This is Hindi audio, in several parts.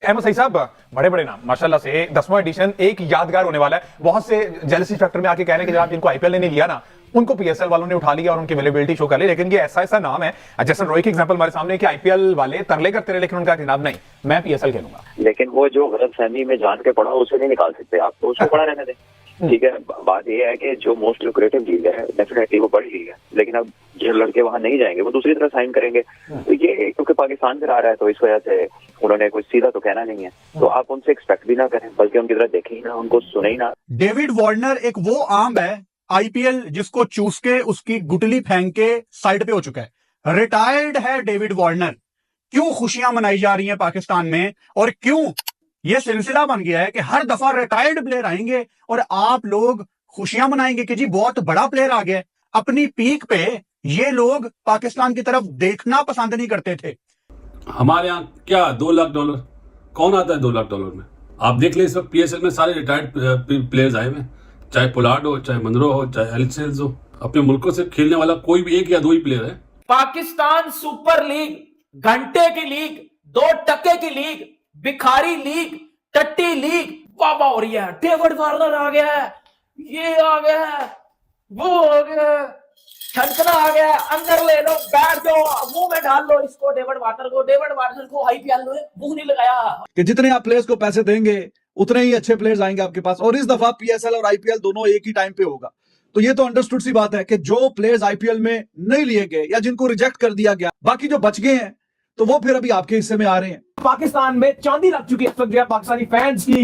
अहमद सही साहब, बड़े बड़े नाम माशाल्लाह से 10वां एडिशन एक यादगार होने वाला है। बहुत से जेलसी फैक्टर में आके कह रहे हैं कि जनाब जिनको आईपीएल ने नहीं लिया ना, उनको पीएसएल वालों ने उठा लिया और उनकी अवेलेबिलिटी शो कर ली। लेकिन ये ऐसा नाम है, जैसे रोहित की एग्जांपल हमारे सामने कि आईपीएल वाले तरले करते रहे, लेकिन उनका जनाब नहीं, मैं पीएसएल खेलूंगा। लेकिन वो जो गलतफहमी में जान के पड़ा उसे नहीं निकाल सकते आप, तो उसको पड़ा रहने दें। ठीक है, बात ये है कि जो मोस्ट लुक्रेटिव लीग है डेफिनेटली वो बड़ी लीग है, लेकिन अब जो लड़के वहां नहीं जाएंगे वो दूसरी तरफ साइन करेंगे। तो ये क्योंकि पाकिस्तान से आ रहा है तो इस वजह से उन्होंने कुछ सीधा तो कहना नहीं है, तो आप उनसे एक्सपेक्ट भी ना करें, बल्कि उनकी तरफ देखें ही ना, उनको सुने ही ना। डेविड वार्नर एक वो आम है आईपीएल जिसको चूस के उसकी गुटली फेंक के साइड पे हो चुका है। रिटायर्ड है डेविड वार्नर। क्यों खुशियां मनाई जा रही हैं पाकिस्तान में, और क्यों ये सिलसिला बन गया है कि हर दफा रिटायर्ड प्लेयर आएंगे और आप लोग खुशियां मनाएंगे कि जी बहुत बड़ा प्लेयर आ गया। अपनी पीक पे ये लोग पाकिस्तान की तरफ देखना पसंद नहीं करते थे। हमारे यहाँ क्या $2 लाख कौन आता है $2 लाख में? आप देख ले, इस वक्त पीएसएल में सारे रिटायर्ड प्लेयर्स आए हुए, चाहे पोलार्ड हो, चाहे मनरो हो, चाहे एलेक्स हेल्स हो। अपने मुल्कों से खेलने वाला कोई भी एक या दो ही प्लेयर है। पाकिस्तान सुपर लीग घंटे की लीग, 2 टके की लीग, भिखारी लीग, टट्टी लीग वाह हो रही है। डेविड वार्नर आ गया है, ये आ गया है, वो आ गया है, छनकना आ गया है, अंदर ले लो, बैठ जाओ, मुंह में डाल लो इसको, डेविड वार्नर को आईपीएल ने मुंह नहीं लगाया कि जितने आप प्लेयर्स को पैसे देंगे उतने ही अच्छे प्लेयर्स आएंगे आपके पास, और इस दफा पीएसएल और आईपीएल दोनों एक ही टाइम पे होगा। तो ये तो अंडरस्टूड सी बात है कि जो प्लेयर्स आईपीएल में नहीं लिए गए या जिनको रिजेक्ट कर दिया गया, बाकी जो बच गए हैं तो वो फिर अभी आपके हिस्से में आ रहे हैं। पाकिस्तान में चांदी लग चुकी है इस वक्त जो है पाकिस्तानी फैंस की।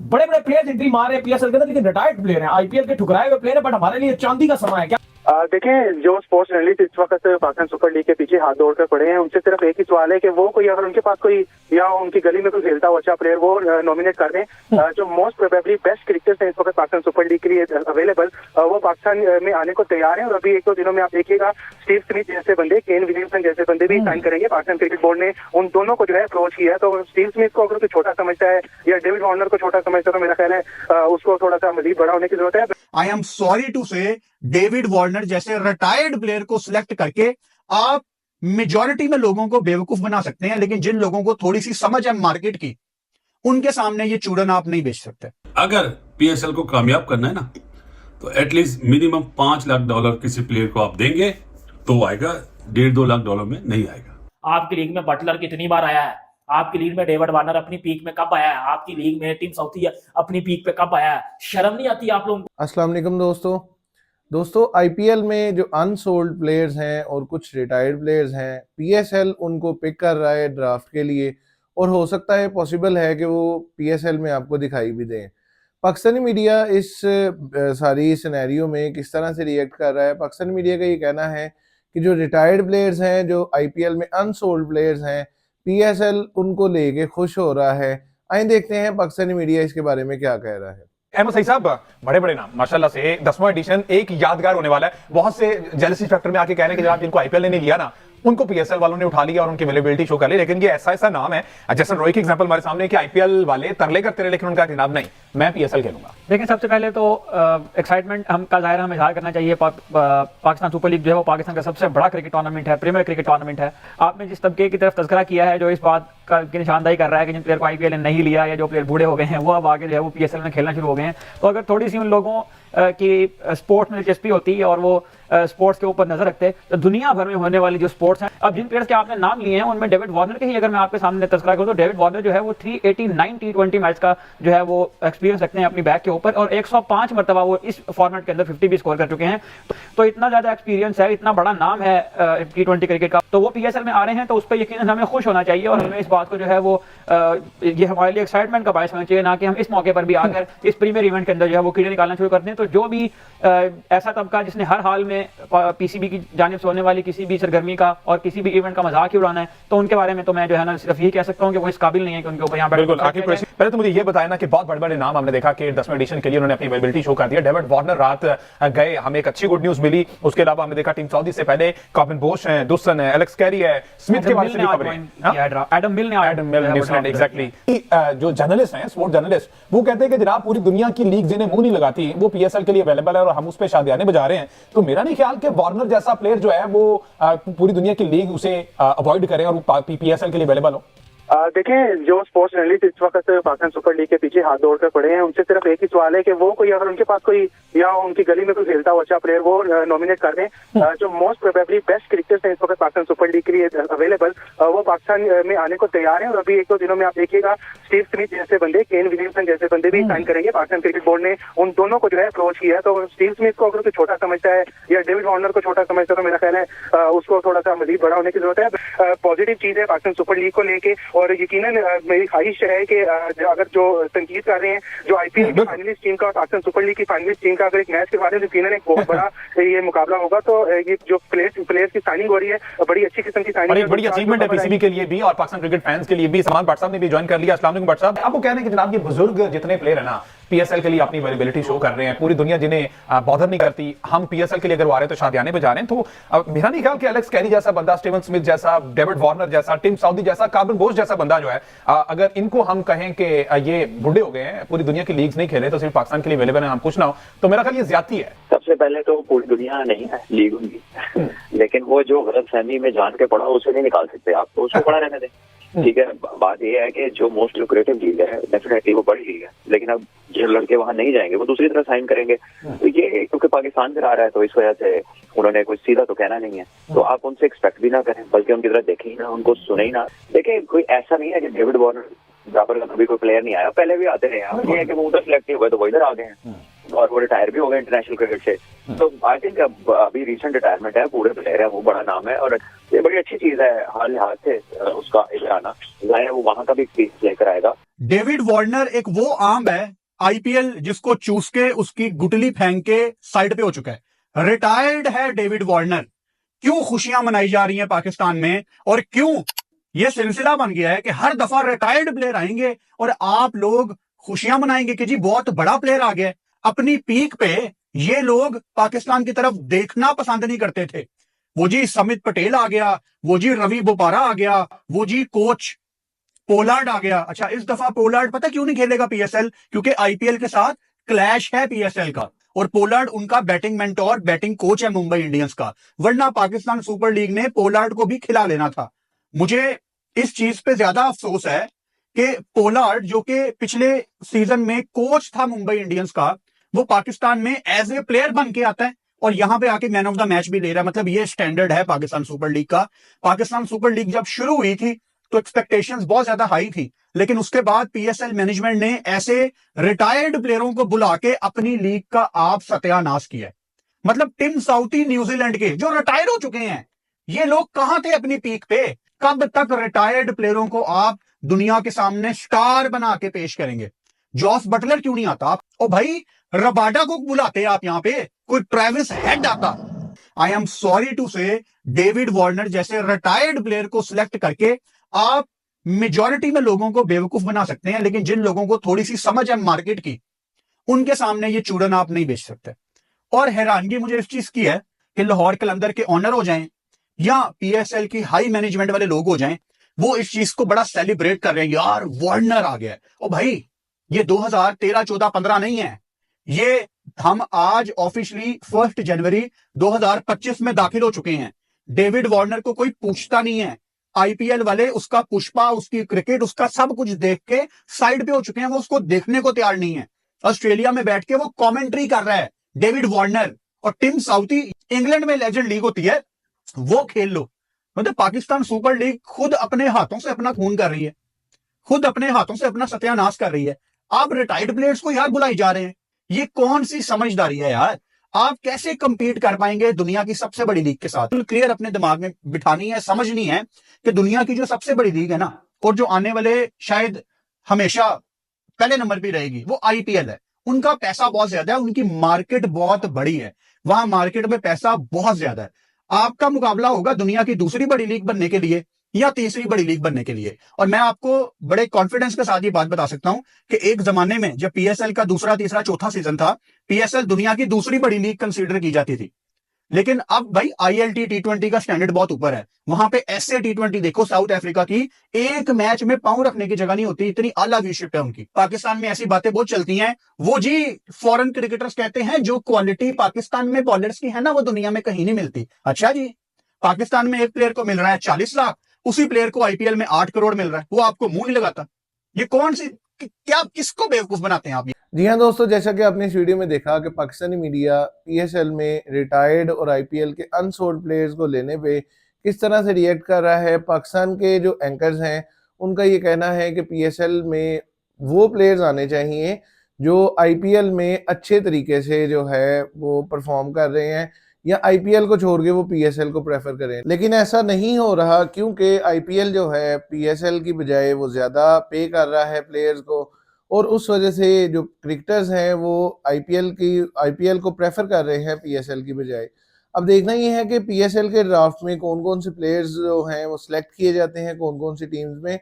बड़े बड़े प्लेयर्स एंट्री मार रहे हैं पीएसएल के अंदर, लेकिन रिटायर्ड प्लेयर हैं, आईपीएल के ठुकराए हुए प्लेयर हैं, बट हमारे लिए चांदी का समय है। क्या देखें, जो स्पोर्ट्स जर्नलिस्ट इस वक्त पाकिस्तान सुपर लीग के पीछे हाथ दौड़ कर पड़े हैं, उनसे सिर्फ एक ही सवाल है कि वो कोई, अगर उनके पास कोई या उनकी गली में कोई खेलता हुआ अच्छा प्लेयर वो नॉमिनेट कर दें। जो मोस्ट प्रोबेबली बेस्ट क्रिकेटर्स हैं इस वक्त पाकिस्तान सुपर लीग के लिए अवेलेबल, वो पाकिस्तान में आने को तैयार हैं। और अभी 1-2 दिनों में आप देखिएगा स्टीव स्मिथ जैसे बंदे, केन विलियमसन जैसे बंदे भी साइन करेंगे। पाकिस्तान क्रिकेट बोर्ड ने उन दोनों को जो है अप्रोच किया है। तो स्टीव स्मिथ को अगर कोई छोटा समझता है या डेविड वार्नर को छोटा समझता है, तो मेरा ख्याल है उसको थोड़ा सा मजीद बड़ा होने की जरूरत है। आई एम सॉरी टू से, डेविड वार्नर जैसे रिटायर्ड प्लेयर को सिलेक्ट करके आप मेजॉरिटी में लोगों को बेवकूफ बना सकते हैं, लेकिन जिन लोगों को थोड़ी सी समझ है मार्केट की, उनके सामने ये चूरन आप नहीं बेच सकते। अगर पीएसएल को कामयाब करना है ना, तो एटलीस्ट मिनिमम $5 लाख किसी प्लेयर को आप देंगे तो वो आएगा। $1.5-2 लाख में नहीं आएगा। आपकी लीग में बटलर कितनी बार आया है? आपकी लीग में डेविड वार्नर अपनी पीक में कब आया है? आपकी लीग में टीम साउथी अपनी पीक पे कब आया है? शर्म नहीं आती आप लोगों को? अस्सलाम वालेकुम दोस्तों आईपीएल में जो अनसोल्ड प्लेयर्स हैं और कुछ रिटायर्ड प्लेयर्स हैं, पीएसएल उनको पिक कर रहा है ड्राफ्ट के लिए, और हो सकता है पॉसिबल है कि वो पीएसएल में आपको दिखाई भी दें। पाकिस्तानी मीडिया इस सारी सिनेरियो में किस तरह से रिएक्ट कर रहा है? पाकिस्तानी मीडिया का ये कहना है कि जो रिटायर्ड प्लेयर्स हैं, जो आईपीएल में अनसोल्ड प्लेयर्स हैं, पीएसएल उनको लेके खुश हो रहा है। आइए देखते हैं पाकिस्तानी मीडिया इसके बारे में क्या कह रहा है। अहमद सही साहब, बड़े बड़े नाम माशाल्लाह से 10वां एडिशन एक यादगार होने वाला है। बहुत से जेलसी फैक्टर में आके कह रहे हैं कि जनाब जिनको आईपीएल ने नहीं लिया ना, उनको पीएसएल वालों ने उठा लिया और उनकी अवेलेबिलिटी शो कर ली। लेकिन ये ऐसा नाम है, जैसे रोहित की एग्जांपल हमारे सामने कि आईपीएल वाले तरले करते रहे, लेकिन उनका जनाब नहीं, मैं पीएसएल खेलूंगा। लेकिन सबसे पहले तो एक्साइटमेंट हम का ज़ाहिर हमें इज़हार करना चाहिए। पाकिस्तान सुपर लीग जो है वो पाकिस्तान का सबसे बड़ा क्रिकेट टूर्नामेंट है, प्रीमियर क्रिकेट टूर्नामेंट है। आपने जिस तबके की तरफ तज़किरा किया है, जो इस बात की निशानदाही कर रहा है कि जिन प्लेयर को आईपीएल ने नहीं लिया या जो प्लेयर बूढ़े हो गए हैं वो अब आगे जो है वो पीएसएल में खेलना शुरू हो गए हैं, तो अगर थोड़ी सी उन लोगों की स्पोर्ट्स में दिलचस्पी होती है और वो स्पोर्ट्स के ऊपर नजर रखते हैं, तो दुनिया भर में होने वाली जो स्पोर्ट्स हैं, अब जिन प्लेयर्स के आपने नाम लिए हैं उनमें डेविड वार्नर के ही अगर मैं आपके सामने तस्करा करूं तो डेविड वार्नर जो है वो 389 टी20 मैच का जो है वो एक्सपीरियंस रखते हैं अपनी बैक के ऊपर, और 105 मरतबा वो इस फॉर्मेट के अंदर 50 भी स्कोर कर चुके हैं। तो इतना ज्यादा एक्सपीरियंस है, इतना बड़ा नाम है टी20 क्रिकेट का, तो वो पीएसएल में आ रहे हैं, तो उस पर यकीनन हमें खुश होना चाहिए और हमें इस बात को जो है वो ये हमारे लिए एक्साइटमेंट का बायस होना चाहिए, ना कि हम इस मौके पर भी आकर इस प्रीमियर इवेंट के अंदर जो है वो कीड़े निकालना शुरू करते हैं। तो जो भी ऐसा तबका जिसने हर हाल में पीसीबी की जानिब से होने वाली किसी भी सरगर्मी का और किसी भी इवेंट का मजाक ही उड़ाना है, तो उनके बारे में तो मैं जो है ना सिर्फ यही कह सकता हूं कि वो इस काबिल नहीं है कि उनके ऊपर यहाँ पहले तो मुझे ये बताया ना कि बहुत बड़े बड़े नाम हमने देखा कि 10वें एडिशन के लिए उन्होंने अपनी अवेलेबिलिटी शो कर दिया। डेविड वार्नर रात गए, हमें एक अच्छी गुड न्यूज मिली। उसके अलावा हमने देखा टीम सऊदी से पहले कॉबिन बोश है, दुसन है, एलेक्स कैरी है, स्मिथ के बारे में खबरें, एडम मिल न्यूजीलैंड एग्जैक्टली। जो जर्नलिस्ट हैं, स्पोर्ट्स जर्नलिस्ट, वो कहते हैं कि जनाब पूरी दुनिया की लीग जिन्हें मुंह नहीं लगाती वो पीएसएल के लिए अवेलेबल है और हम उस पर शादियाने बजा रहे हैं। तो मेरा नहीं ख्याल कि वार्नर जैसा प्लेयर जो है वो पूरी दुनिया की लीग उसे अवॉइड करें और पीएसएल के लिए अवेलेबल हो। देखें, जो स्पोर्ट्स जर्नलिस्ट इस वक्त पाकिस्तान सुपर लीग के पीछे हाथ जोड़कर पड़े हैं, उनसे सिर्फ एक ही सवाल है कि वो कोई अगर उनके पास कोई या उनकी गली में कोई खेलता हुआ अच्छा प्लेयर वो नॉमिनेट कर दें। जो मोस्ट प्रोबेबली बेस्ट क्रिकेटर्स हैं इस वक्त पाकिस्तान सुपर लीग के लिए अवेलेबल, वो पाकिस्तान में आने को तैयार हैं। और अभी एक दो दिनों में आप देखिएगा स्टीव स्मिथ जैसे बंदे, केन विलियमसन जैसे बंदे भी साइन करेंगे। पाकिस्तान क्रिकेट बोर्ड ने उन दोनों को जो है अप्रोच किया है। तो स्टीव स्मिथ को अगर कोई छोटा समझता है या डेविड वार्नर को छोटा समझता है तो मेरा ख्याल है उसको थोड़ा सा मजीद बड़ा होने की जरूरत है। पॉजिटिव चीज है पाकिस्तान सुपर लीग को लेके, और यकीनन मेरी ख्वाहिश है कि अगर जो तनकीद कर रहे हैं जो आईपीएल की फाइनलिस्ट टीम का और पाकिस्तान सुपर लीग की फाइनलिस्ट टीम का अगर एक मैच के बारे में यकीनन एक बहुत बड़ा ये मुकाबला होगा, तो ये जो प्लेयर्स की साइनिंग हो रही है बड़ी अच्छी किस्म की साइनिंग, बड़ी अचीवमेंट है पीसीबी के लिए भी और पाकिस्तान क्रिकेट फैंस के लिए भी। सलमान भट्ट साहब ने भी ज्वाइन कर लिया। अस्सलाम वालेकुम भट्ट साहब, आपको कहना है कि जनाब ये बुजुर्ग जितने प्लेयर है ना पीएसएल के लिए अपनी अवेलेबिलिटी शो कर रहे हैं, पूरी दुनिया जिन्हें बॉदर नहीं करती, हम पीएसएल के लिए अगर वो आ रहे हैं तो शादियाने पे जा रहे हैं। तो मेरा नहीं ख्याल कि एलेक्स कैरी जैसा बंदा, स्टीवन स्मिथ जैसा, डेविड वार्नर जैसा, टिम साउदी जैसा, कार्बन बोस जैसा बंदा जो है, अगर इनको हम कहें कि ये बुढ़े हो गए हैं, पूरी दुनिया की लीग्स नहीं खेले तो सिर्फ पाकिस्तान के लिए अवेलेबल है, हम कुछ ना हो, तो मेरा ख्याल ये ज्यादती है। सबसे पहले तो पूरी दुनिया नहीं है लीग उनकी, लेकिन वो जो गलतफहमी में जान के पड़ा उसे नहीं निकाल सकते आप, तो उसको पड़ा रहने दें। ठीक है, बात यह है कि जो मोस्ट लुक्रेटिव लीग है डेफिनेटली वो बड़ी लीग है, लेकिन अब जो लड़के वहां नहीं जाएंगे वो दूसरी तरह साइन करेंगे। तो ये क्योंकि पाकिस्तान से आ रहा है तो इस वजह से उन्होंने कुछ सीधा तो कहना नहीं है, तो आप उनसे एक्सपेक्ट भी ना करें, बल्कि उनकी तरह देखें ही ना, उनको सुने ही ना। देखिए कोई ऐसा नहीं है कि डेविड वार्नर बराबर का कभी कोई प्लेयर नहीं आया, पहले भी आते रहे हैं। अब ये है कि वो उधर सिलेक्ट हुए तो वो इधर आ गए हैं और वो रिटायर भी हो गए इंटरनेशनल क्रिकेट से। तो आई थिंक अभी रिसेंट रिटायरमेंट है, पूरे प्लेयर है, वो बड़ा नाम है और ये बड़ी अच्छी चीज है हर लिहाज से उसका इधर आना, जाहिर है वो वहां का भी पीस लेकर आएगा। डेविड वार्नर एक वो आम है आईपीएल जिसको चूस के उसकी गुटली फेंक के साइड पे हो चुका है। रिटायर्ड है डेविड वार्नर। क्यों खुशियां मनाई जा रही हैं पाकिस्तान में और क्यों ये सिलसिला बन गया है कि हर दफा रिटायर्ड प्लेयर आएंगे और आप लोग खुशियां मनाएंगे कि जी बहुत बड़ा प्लेयर आ गया। अपनी पीक पे ये लोग पाकिस्तान की तरफ देखना पसंद नहीं करते थे। वो जी समित पटेल आ गया, वो जी रवि बोपारा आ गया, वो जी कोच पोलार्ड आ गया। अच्छा, इस दफा पोलार्ड पता क्यों नहीं खेलेगा पीएसएल? क्योंकि आईपीएल के साथ क्लैश है पीएसएल का और पोलार्ड उनका बैटिंग मेंटोर, बैटिंग कोच है मुंबई इंडियंस का, वरना पाकिस्तान सुपर लीग ने पोलार्ड को भी खिला लेना था। मुझे इस चीज पे ज्यादा अफसोस है कि पोलार्ड जो कि पिछले सीजन में कोच था मुंबई इंडियंस का, वो पाकिस्तान में एज ए प्लेयर बन के आता है और यहां पे आके मैन ऑफ द मैच भी ले रहा है। मतलब ये स्टैंडर्ड है पाकिस्तान सुपर लीग का। पाकिस्तान सुपर लीग जब शुरू हुई थी तो एक्सपेक्टेशंस बहुत ज्यादा हाई थी, लेकिन उसके बाद पीएसएल मैनेजमेंट ने ऐसे रिटायर्ड प्लेयरों को बुला के अपनी लीग का आप सत्यानाश किया। मतलब टिम साउथी न्यूजीलैंड के जो रिटायर हो चुके हैं, ये लोग कहां थे अपनी पीक पे? कब तक रिटायर्ड प्लेयरों को आप दुनिया के सामने स्टार बना के पेश करेंगे? जॉस बटलर क्यों नहीं आता? ओ भाई, रबाडा को बुलाते आप यहां पे, कोई ट्रेविस हेड आता। आई एम सॉरी टू से, डेविड वार्नर जैसे रिटायर्ड प्लेयर को सिलेक्ट करके आप मेजॉरिटी में लोगों को बेवकूफ बना सकते हैं, लेकिन जिन लोगों को थोड़ी सी समझ है मार्केट की, उनके सामने ये चूड़न आप नहीं बेच सकते। और हैरानगी मुझे इस चीज की है कि लाहौर कलंदर के ऑनर हो जाएं या पीएसएल की हाई मैनेजमेंट वाले लोग हो जाएं, वो इस चीज को बड़ा सेलिब्रेट कर रहे हैं, यार वार्नर आ गया। ओ भाई, ये 2013, 14, 15 नहीं है, ये हम आज ऑफिशियली 1 जनवरी 2025 में दाखिल हो चुके हैं। डेविड वार्नर को कोई पूछता नहीं है। आईपीएल वाले उसका पुष्पा, उसकी क्रिकेट, उसका सब कुछ देख के साइड पे हो चुके हैं, वो उसको देखने को तैयार नहीं है। ऑस्ट्रेलिया में बैठ के वो कमेंट्री कर रहा है डेविड वार्नर। और टिम साउथी, इंग्लैंड में लेजेंड लीग होती है, वो खेल लो। मतलब पाकिस्तान सुपर लीग खुद अपने हाथों से अपना खून कर रही है, खुद अपने हाथों से अपना सत्यानाश कर रही है। आप रिटायर्ड प्लेयर्स को यार बुलाई जा रहे हैं, ये कौन सी समझदारी है यार? आप कैसे कंपीट कर पाएंगे दुनिया की सबसे बड़ी लीग के साथ? क्लियर अपने दिमाग में बिठानी है, समझनी है कि दुनिया की जो सबसे बड़ी लीग है ना, और जो आने वाले शायद हमेशा पहले नंबर पे रहेगी, वो आईपीएल है। उनका पैसा बहुत ज्यादा है, उनकी मार्केट बहुत बड़ी है, वहां मार्केट में पैसा बहुत ज्यादा है। आपका मुकाबला होगा दुनिया की दूसरी बड़ी लीग बनने के लिए या तीसरी बड़ी लीग बनने के लिए। और मैं आपको बड़े कॉन्फिडेंस के साथ ये बात बता सकता हूं कि एक जमाने में जब पीएसएल का दूसरा, तीसरा, चौथा सीजन था, पीएसएल दुनिया की दूसरी बड़ी लीग कंसीडर की जाती थी। लेकिन अब भाई आईएलटी टी20 का स्टैंडर्ड बहुत ऊपर है। वहां पे ऐसे टी20 देखो साउथ अफ्रीका की, एक मैच में पांव रखने की जगह नहीं होती, इतनी आला व्यूशिप है उनकी। पाकिस्तान में ऐसी बातें बहुत चलती हैं, वो जी फॉरेन क्रिकेटर्स कहते हैं जो क्वालिटी पाकिस्तान में बॉलर्स की है ना, वो दुनिया में कहीं नहीं मिलती। अच्छा जी, पाकिस्तान में एक प्लेयर को मिल रहा है 40 लाख उसी प्लेयर को आईपीएल में 8 करोड़ मिल रहा है, वो आपको मुंह नहीं लगाता। ये कौन सी, क्या, किसको बेवकूफ बनाते हैं आप? जी हाँ दोस्तों, जैसा कि आपने इस वीडियो में देखा कि पाकिस्तानी मीडिया पीएसएल में रिटायर्ड और आईपीएल के अनसोल्ड प्लेयर्स को लेने पे किस तरह से रिएक्ट कर रहा है। पाकिस्तान के जो एंकर्स हैं उनका ये कहना है कि पीएसएल में वो प्लेयर्स आने चाहिए जो आईपीएल में अच्छे तरीके से जो है वो परफॉर्म कर रहे हैं, या आईपीएल को छोड़ के वो पीएसएल को प्रेफर करें। लेकिन ऐसा नहीं हो रहा, क्योंकि आईपीएल जो है पीएसएल की बजाय वो ज्यादा पे कर रहा है प्लेयर्स को, और उस वजह से जो क्रिकेटर्स हैं वो आईपीएल को प्रेफर कर रहे हैं पीएसएल की बजाय। अब देखना ये है कि पीएसएल के ड्राफ्ट में कौन कौन से प्लेयर्स जो हैं वो सिलेक्ट किए जाते हैं कौन कौन सी टीम्स में।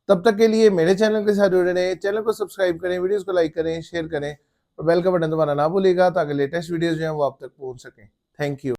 तब तक के लिए मेरे चैनल के साथ जुड़े रहें, चैनल को सब्सक्राइब करें, वीडियोस को लाइक करें, शेयर करें और बेल का बटन दबाना ना भूलिएगा ताकि लेटेस्ट वीडियोस जो हैं वो आप तक पहुंच सकें। Thank you.